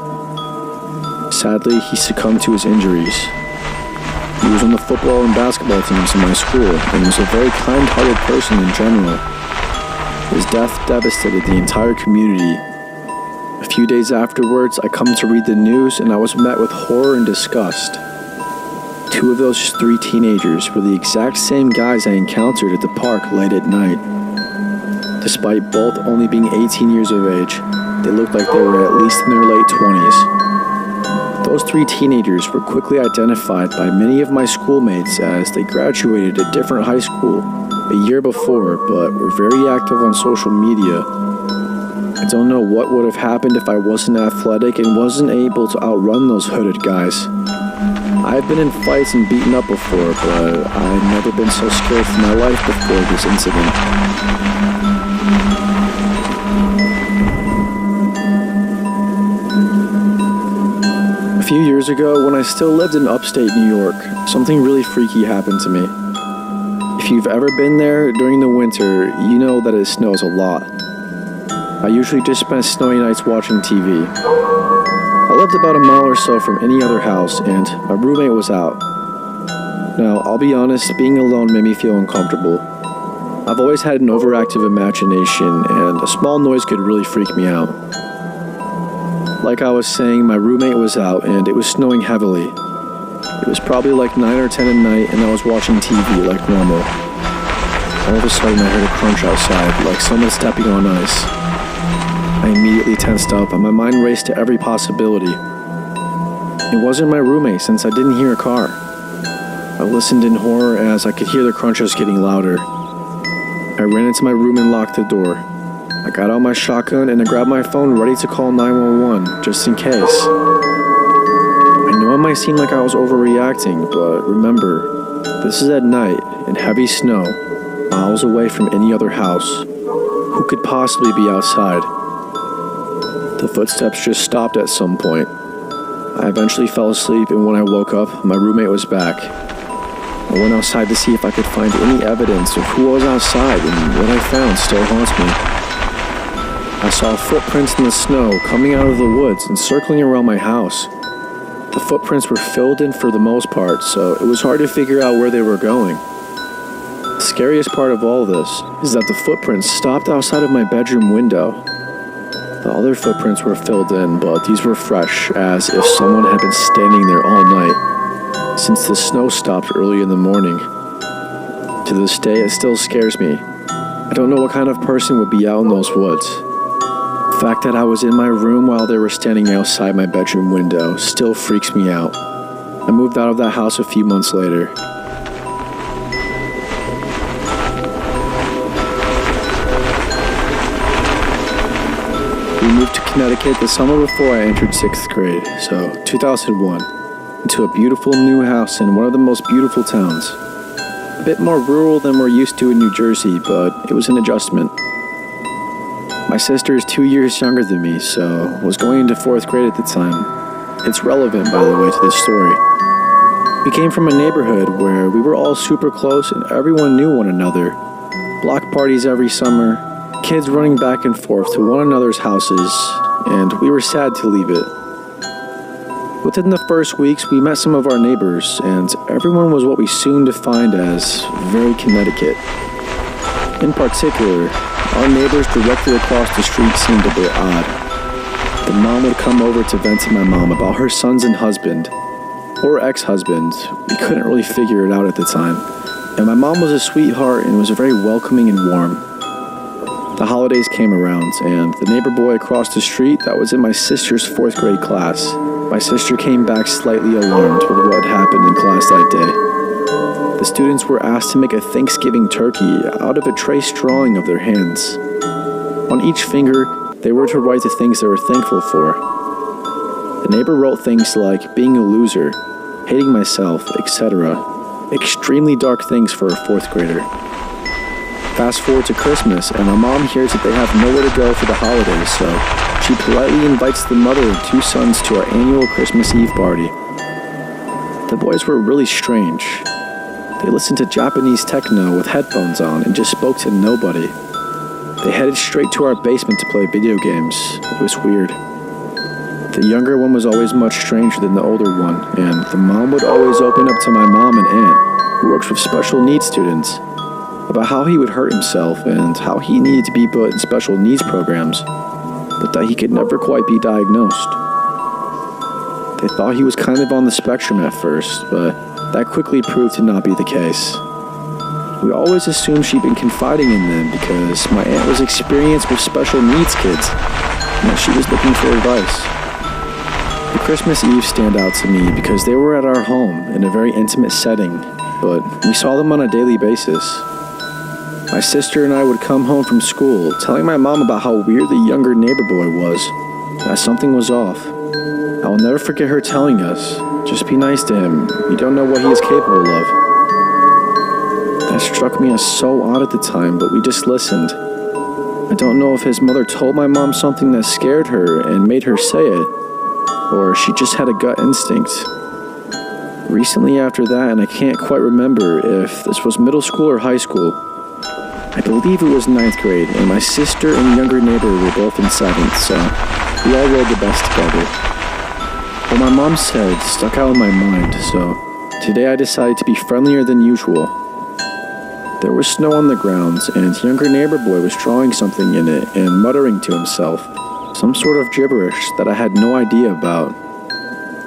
Sadly, he succumbed to his injuries. He was on the football and basketball teams in my school and was a very kind-hearted person in general. His death devastated the entire community. A few days afterwards, I come to read the news and I was met with horror and disgust. 2 of those 3 teenagers were the exact same guys I encountered at the park late at night. Despite both only being 18 years of age, they looked like they were at least in their late 20s. Those 3 teenagers were quickly identified by many of my schoolmates as they graduated a different high school a year before, but were very active on social media. I don't know what would have happened if I wasn't athletic and wasn't able to outrun those hooded guys. I've been in fights and beaten up before, but I've never been so scared for my life before this incident. A few years ago, when I still lived in upstate New York, something really freaky happened to me. If you've ever been there during the winter, you know that it snows a lot. I usually just spent snowy nights watching TV. I lived about a mile or so from any other house, and my roommate was out. Now, I'll be honest, being alone made me feel uncomfortable. I've always had an overactive imagination, and a small noise could really freak me out. Like I was saying, my roommate was out, and it was snowing heavily. It was probably like 9 or 10 at night, and I was watching TV like normal. All of a sudden, I heard a crunch outside, like someone stepping on ice. I immediately tensed up, and my mind raced to every possibility. It wasn't my roommate, since I didn't hear a car. I listened in horror as I could hear the crunches getting louder. I ran into my room and locked the door. I got out my shotgun and I grabbed my phone ready to call 911, just in case. I know it might seem like I was overreacting, but remember, this is at night in heavy snow, miles away from any other house. Who could possibly be outside? The footsteps just stopped at some point. I eventually fell asleep, and when I woke up, my roommate was back. I went outside to see if I could find any evidence of who was outside, and what I found still haunts me. I saw footprints in the snow coming out of the woods and circling around my house. The footprints were filled in for the most part, so it was hard to figure out where they were going. The scariest part of all this is that the footprints stopped outside of my bedroom window. The other footprints were filled in, but these were fresh, as if someone had been standing there all night, since the snow stopped early in the morning. To this day, it still scares me. I don't know what kind of person would be out in those woods. The fact that I was in my room while they were standing outside my bedroom window still freaks me out. I moved out of that house a few months later. We moved to Connecticut the summer before I entered 6th grade, so 2001, into a beautiful new house in one of the most beautiful towns. A bit more rural than we're used to in New Jersey, but it was an adjustment. My sister is 2 years younger than me, so was going into 4th grade at the time. It's relevant, by the way, to this story. We came from a neighborhood where we were all super close and everyone knew one another. Block parties every summer, kids running back and forth to one another's houses, and we were sad to leave it. Within the first weeks, we met some of our neighbors, and everyone was what we soon defined as very Connecticut. In particular, our neighbors directly across the street seemed a bit odd. The mom would come over to vent to my mom about her sons and husband, or ex-husband. We couldn't really figure it out at the time. And my mom was a sweetheart and was very welcoming and warm. The holidays came around, and the neighbor boy across the street that was in my sister's 4th grade class, my sister came back slightly alarmed with what had happened in class that day. The students were asked to make a Thanksgiving turkey out of a trace drawing of their hands. On each finger, they were to write the things they were thankful for. The neighbor wrote things like being a loser, hating myself, etc. Extremely dark things for a 4th grader. Fast forward to Christmas, and my mom hears that they have nowhere to go for the holidays, so she politely invites the mother and 2 sons to our annual Christmas Eve party. The boys were really strange. They listened to Japanese techno with headphones on and just spoke to nobody. They headed straight to our basement to play video games. It was weird. The younger one was always much stranger than the older one, and the mom would always open up to my mom and aunt, who works with special needs students, about how he would hurt himself and how he needed to be put in special needs programs, but that he could never quite be diagnosed. They thought he was kind of on the spectrum at first, but that quickly proved to not be the case. We always assumed she'd been confiding in them because my aunt was experienced with special needs kids and that she was looking for advice. The Christmas Eve stand out to me because they were at our home in a very intimate setting, but we saw them on a daily basis. My sister and I would come home from school, telling my mom about how weird the younger neighbor boy was, that something was off. I will never forget her telling us, "Just be nice to him, you don't know what he is capable of." That struck me as so odd at the time, but we just listened. I don't know if his mother told my mom something that scared her and made her say it, or she just had a gut instinct. Recently after that, and I can't quite remember if this was middle school or high school, I believe it was 9th grade, and my sister and younger neighbor were both in 7th, so we all rode the bus together. What my mom said stuck out in my mind, so today I decided to be friendlier than usual. There was snow on the ground, and younger neighbor boy was drawing something in it and muttering to himself, some sort of gibberish that I had no idea about.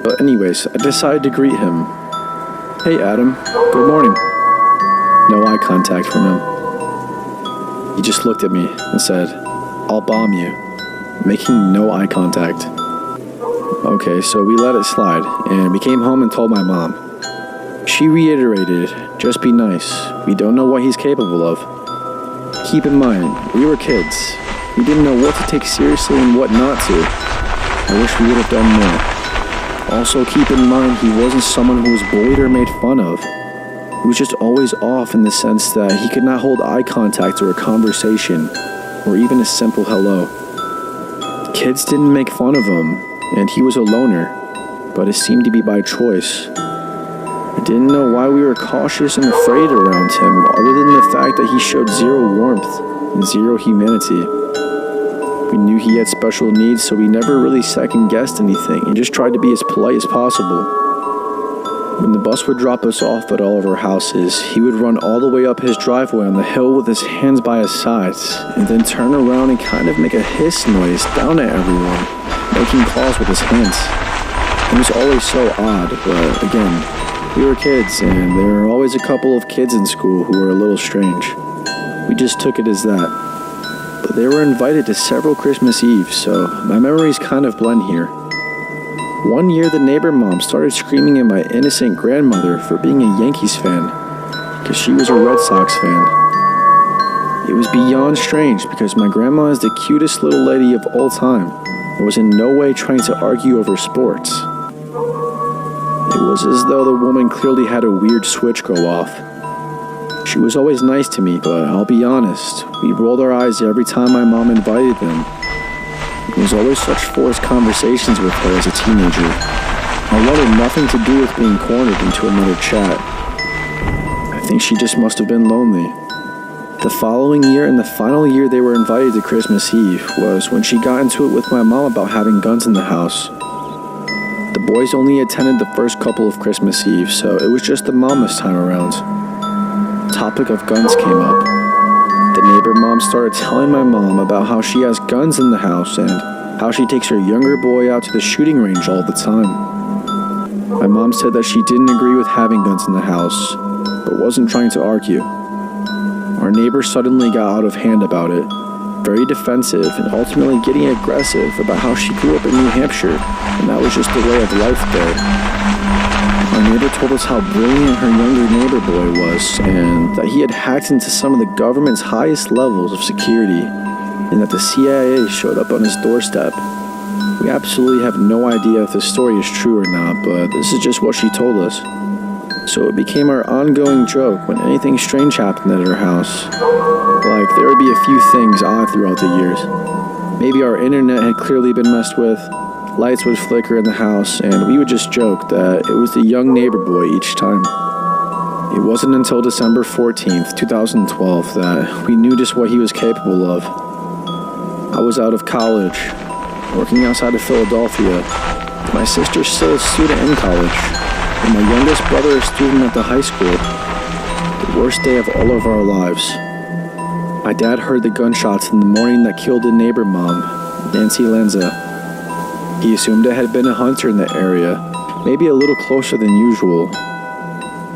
But anyways, I decided to greet him. "Hey Adam, good morning." No eye contact from him. He just looked at me and said, "I'll bomb you," making no eye contact. Okay, so we let it slide, and we came home and told my mom. She reiterated, "Just be nice. We don't know what he's capable of." Keep in mind, we were kids. We didn't know what to take seriously and what not to. I wish we would have done more. Also, keep in mind, he wasn't someone who was bullied or made fun of. He was just always off in the sense that he could not hold eye contact or a conversation, or even a simple hello. Kids didn't make fun of him, and he was a loner, but it seemed to be by choice. I didn't know why we were cautious and afraid around him, other than the fact that he showed zero warmth and zero humanity. We knew he had special needs, so we never really second-guessed anything and just tried to be as polite as possible. When the bus would drop us off at all of our houses, he would run all the way up his driveway on the hill with his hands by his sides, and then turn around and kind of make a hiss noise down at everyone, making calls with his hands. It was always so odd, but again, we were kids, and there were always a couple of kids in school who were a little strange. We just took it as that. But they were invited to several Christmas Eves, so my memories kind of blend here. One year, the neighbor mom started screaming at my innocent grandmother for being a Yankees fan, because she was a Red Sox fan. It was beyond strange because my grandma is the cutest little lady of all time and was in no way trying to argue over sports. It was as though the woman clearly had a weird switch go off. She was always nice to me, but I'll be honest, we rolled our eyes every time my mom invited them. It was always such forced conversations with her as a teenager. I wanted nothing to do with being cornered into another chat. I think she just must have been lonely. The following year and the final year they were invited to Christmas Eve was when she got into it with my mom about having guns in the house. The boys only attended the first couple of Christmas Eve, so it was just the mom this time around. The topic of guns came up. The neighbor mom started telling my mom about how she has guns in the house and how she takes her younger boy out to the shooting range all the time. My mom said that she didn't agree with having guns in the house, but wasn't trying to argue. Our neighbor suddenly got out of hand about it, very defensive and ultimately getting aggressive about how she grew up in New Hampshire and that was just the way of life there. Our neighbor told us how brilliant her younger neighbor boy was and that he had hacked into some of the government's highest levels of security and that the CIA showed up on his doorstep. We absolutely have no idea if this story is true or not, but this is just what she told us. So it became our ongoing joke when anything strange happened at her house. Like, there would be a few things odd throughout the years. Maybe our internet had clearly been messed with, lights would flicker in the house, and we would just joke that it was the young neighbor boy each time. It wasn't until December 14th, 2012 that we knew just what he was capable of. I was out of college, working outside of Philadelphia. My sister's still a student in college, and my youngest brother a student at the high school. The worst day of all of our lives. My dad heard the gunshots in the morning that killed the neighbor mom, Nancy Lanza. He assumed it had been a hunter in the area, maybe a little closer than usual,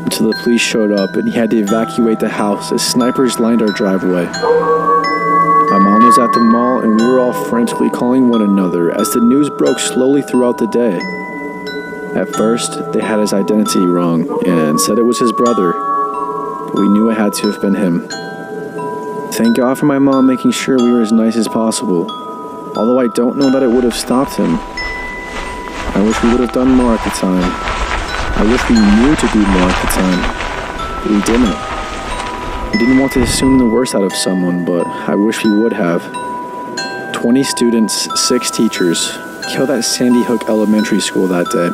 until the police showed up and he had to evacuate the house as snipers lined our driveway. My mom was at the mall and we were all frantically calling one another as the news broke slowly throughout the day. At first, they had his identity wrong and said it was his brother, but we knew it had to have been him. Thank God for my mom making sure we were as nice as possible, although I don't know that it would have stopped him. I wish we would have done more at the time. I wish we knew to do more at the time, but we didn't. We didn't want to assume the worst out of someone, but I wish we would have. 20 students, 6 teachers, killed at Sandy Hook Elementary School that day.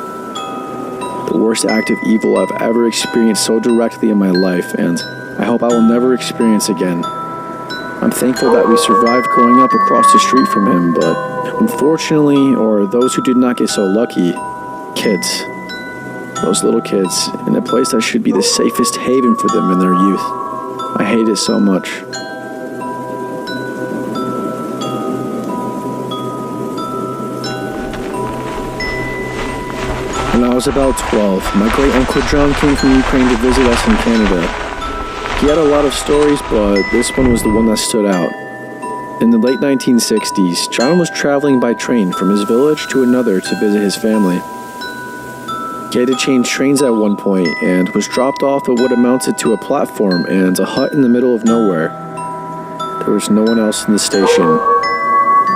The worst act of evil I've ever experienced so directly in my life, and I hope I will never experience again. I'm thankful that we survived growing up across the street from him, but unfortunately, or those who did not get so lucky, kids. Those little kids, in a place that should be the safest haven for them in their youth. I hate it so much. When I was about 12, my great uncle John came from Ukraine to visit us in Canada. He had a lot of stories, but this one was the one that stood out. In the late 1960s, John was traveling by train from his village to another to visit his family. He had to change trains at one point and was dropped off at what amounted to a platform and a hut in the middle of nowhere. There was no one else in the station,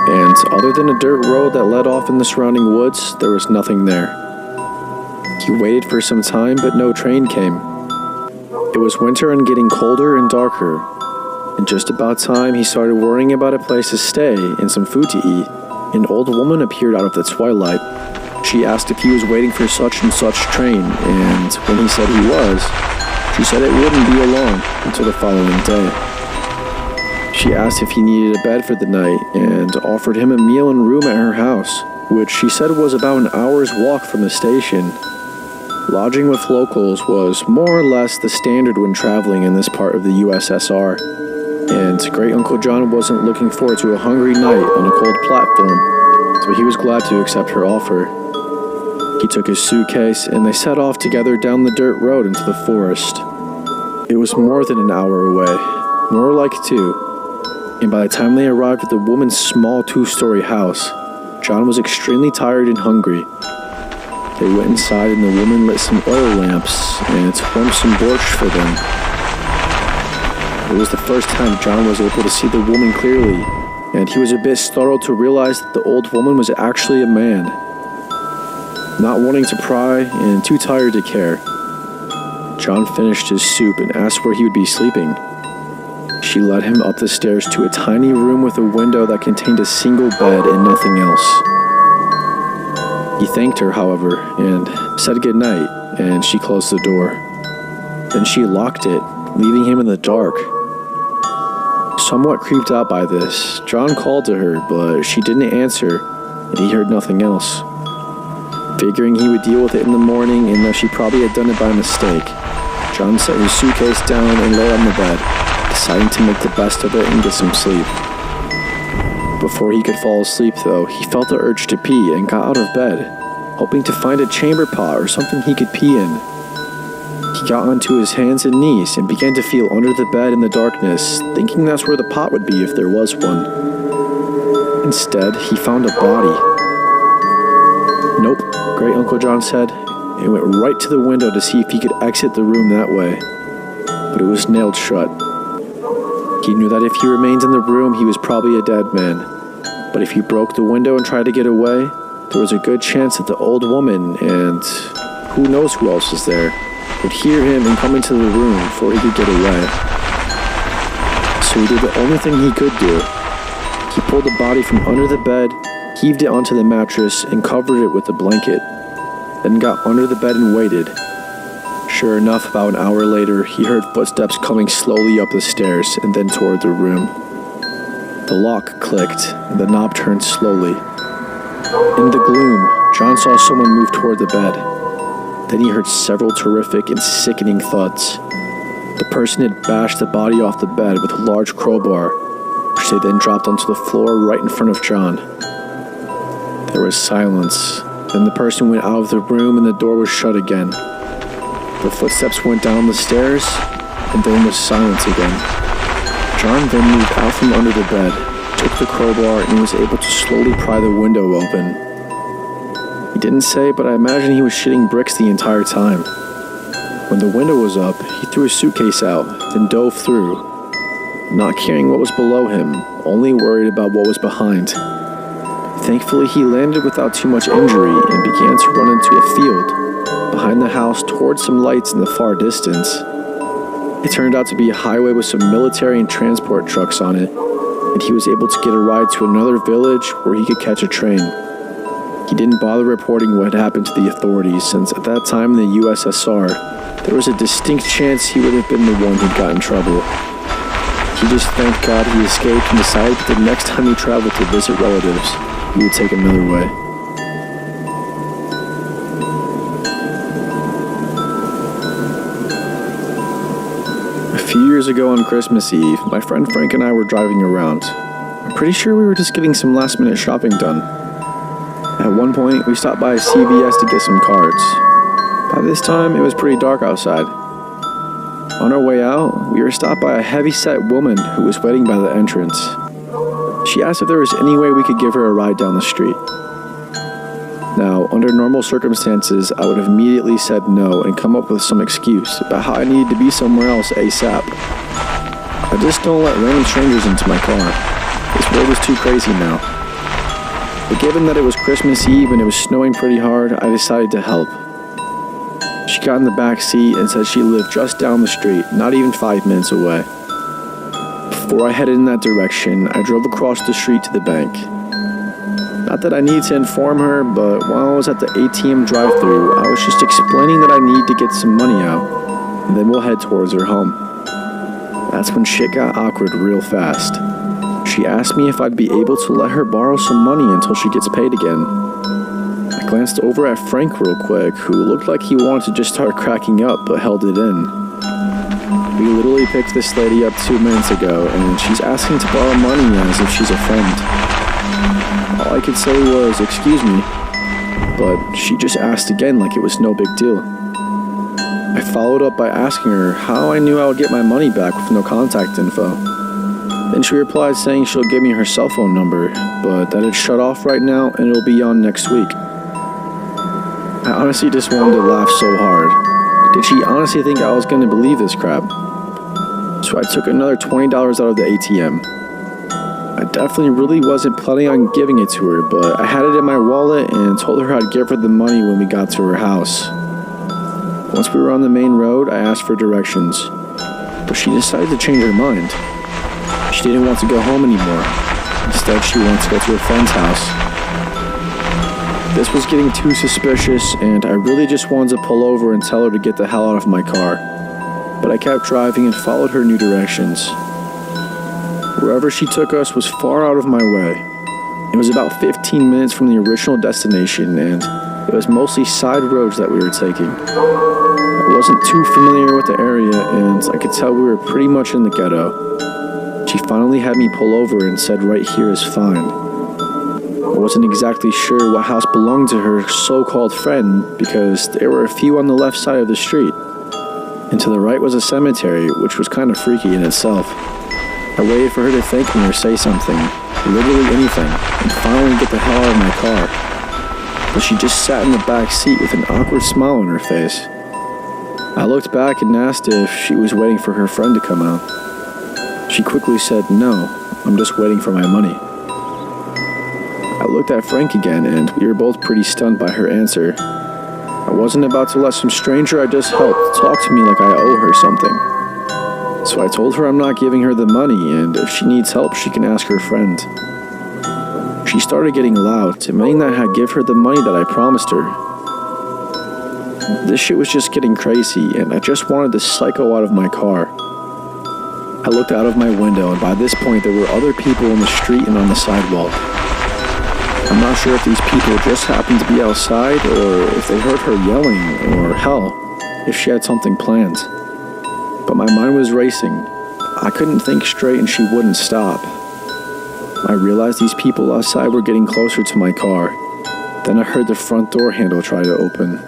and other than a dirt road that led off in the surrounding woods, there was nothing there. He waited for some time, but no train came. It was winter and getting colder and darker. In just about time, he started worrying about a place to stay and some food to eat. An old woman appeared out of the twilight. She asked if he was waiting for such and such train, and when he said he was, she said it wouldn't be long until the following day. She asked if he needed a bed for the night and offered him a meal and room at her house, which she said was about an hour's walk from the station. Lodging with locals was more or less the standard when traveling in this part of the USSR, and Great Uncle John wasn't looking forward to a hungry night on a cold platform, so he was glad to accept her offer. He took his suitcase and they set off together down the dirt road into the forest. It was more than an hour away, more like 2, and by the time they arrived at the woman's small 2-story house, John was extremely tired and hungry. They went inside and the woman lit some oil lamps and warmed some borscht for them. It was the first time John was able to see the woman clearly, and he was a bit startled to realize that the old woman was actually a man. Not wanting to pry and too tired to care, John finished his soup and asked where he would be sleeping. She led him up the stairs to a tiny room with a window that contained a single bed and nothing else. He thanked her, however, and said goodnight, and she closed the door. Then she locked it, leaving him in the dark. Somewhat creeped out by this, John called to her, but she didn't answer, and he heard nothing else. Figuring he would deal with it in the morning and that she probably had done it by mistake, John set his suitcase down and lay on the bed, deciding to make the best of it and get some sleep. Before he could fall asleep, though, he felt the urge to pee and got out of bed, hoping to find a chamber pot or something he could pee in. He got onto his hands and knees and began to feel under the bed in the darkness, thinking that's where the pot would be if there was one. Instead, he found a body. "Nope," Great Uncle John said, and went right to the window to see if he could exit the room that way. But it was nailed shut. He knew that if he remained in the room, he was probably a dead man. But if he broke the window and tried to get away, there was a good chance that the old woman, and who knows who else was there, would hear him and come into the room before he could get away. So he did the only thing he could do. He pulled the body from under the bed, heaved it onto the mattress, and covered it with a blanket, then got under the bed and waited. Sure enough, about an hour later, he heard footsteps coming slowly up the stairs and then toward the room. The lock clicked, and the knob turned slowly. In the gloom, John saw someone move toward the bed. Then he heard several terrific and sickening thuds. The person had bashed the body off the bed with a large crowbar, which they then dropped onto the floor right in front of John. There was silence. Then the person went out of the room and the door was shut again. The footsteps went down the stairs, and then was silence again. John then moved out from under the bed, took the crowbar, and was able to slowly pry the window open. He didn't say, but I imagine he was shitting bricks the entire time. When the window was up, he threw his suitcase out, then dove through. not caring what was below him, only worried about what was behind. Thankfully, he landed without too much injury and began to run into a field behind the house towards some lights in the far distance. It turned out to be a highway with some military and transport trucks on it, and he was able to get a ride to another village where he could catch a train. He didn't bother reporting what had happened to the authorities, since at that time in the USSR, there was a distinct chance he would have been the one who got in trouble. He just thanked God he escaped and decided that the next time he traveled to visit relatives, he would take another way. A few years ago on Christmas Eve, my friend Frank and I were driving around. I'm pretty sure we were just getting some last-minute shopping done. At one point, we stopped by a CVS to get some cards. By this time, it was pretty dark outside. On our way out, we were stopped by a heavy-set woman who was waiting by the entrance. She asked if there was any way we could give her a ride down the street. Now, under normal circumstances, I would have immediately said no and come up with some excuse about how I needed to be somewhere else ASAP. I just don't let random strangers into my car. This world is too crazy now. But given that it was Christmas Eve and it was snowing pretty hard, I decided to help. She got in the back seat and said she lived just down the street, not even 5 minutes away. Before I headed in that direction, I drove across the street to the bank. Not that I need to inform her, but while I was at the ATM drive-thru, I was just explaining that I need to get some money out, and then we'll head towards her home. That's when shit got awkward real fast. She asked me if I'd be able to let her borrow some money until she gets paid again. I glanced over at Frank real quick, who looked like he wanted to just start cracking up, but held it in. We literally picked this lady up 2 minutes ago, and she's asking to borrow money as if she's a friend. All I could say was, "Excuse me," but she just asked again like it was no big deal. I followed up by asking her how I knew I would get my money back with no contact info. Then she replied saying she'll give me her cell phone number, but that it's shut off right now and it'll be on next week. I honestly just wanted to laugh so hard. Did she honestly think I was going to believe this crap? So I took another $20 out of the ATM. I definitely really wasn't planning on giving it to her, but I had it in my wallet and told her I'd give her the money when we got to her house. Once we were on the main road, I asked for directions, but she decided to change her mind. She didn't want to go home anymore. Instead, she wanted to go to her friend's house. This was getting too suspicious, and I really just wanted to pull over and tell her to get the hell out of my car. But I kept driving and followed her new directions. Wherever she took us was far out of my way. It was about 15 minutes from the original destination, and it was mostly side roads that we were taking. I wasn't too familiar with the area, and I could tell we were pretty much in the ghetto. She finally had me pull over and said right here is fine. I wasn't exactly sure what house belonged to her so-called friend because there were a few on the left side of the street. And to the right was a cemetery, which was kind of freaky in itself. I waited for her to thank me or say something, literally anything, and finally get the hell out of my car. But she just sat in the back seat with an awkward smile on her face. I looked back and asked if she was waiting for her friend to come out. She quickly said, "No, I'm just waiting for my money." I looked at Frank again, and we were both pretty stunned by her answer. I wasn't about to let some stranger I just helped talk to me like I owe her something. So I told her I'm not giving her the money, and if she needs help, she can ask her friend. She started getting loud, demanding that I give her the money that I promised her. This shit was just getting crazy, and I just wanted this psycho out of my car. I looked out of my window, and by this point there were other people on the street and on the sidewalk. I'm not sure if these people just happened to be outside, or if they heard her yelling, or hell, if she had something planned. But my mind was racing. I couldn't think straight and she wouldn't stop. I realized these people outside were getting closer to my car. Then I heard the front door handle try to open.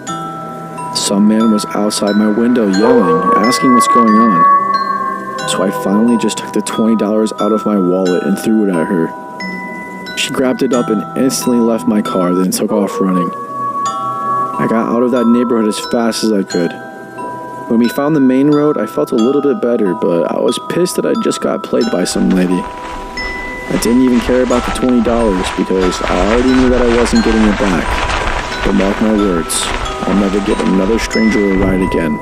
Some man was outside my window yelling, asking what's going on. So I finally just took the $20 out of my wallet and threw it at her. She grabbed it up and instantly left my car, then took off running. I got out of that neighborhood as fast as I could. When we found the main road, I felt a little bit better, but I was pissed that I just got played by some lady. I didn't even care about the $20 because I already knew that I wasn't getting it back. But mark my words, I'll never give another stranger a ride again.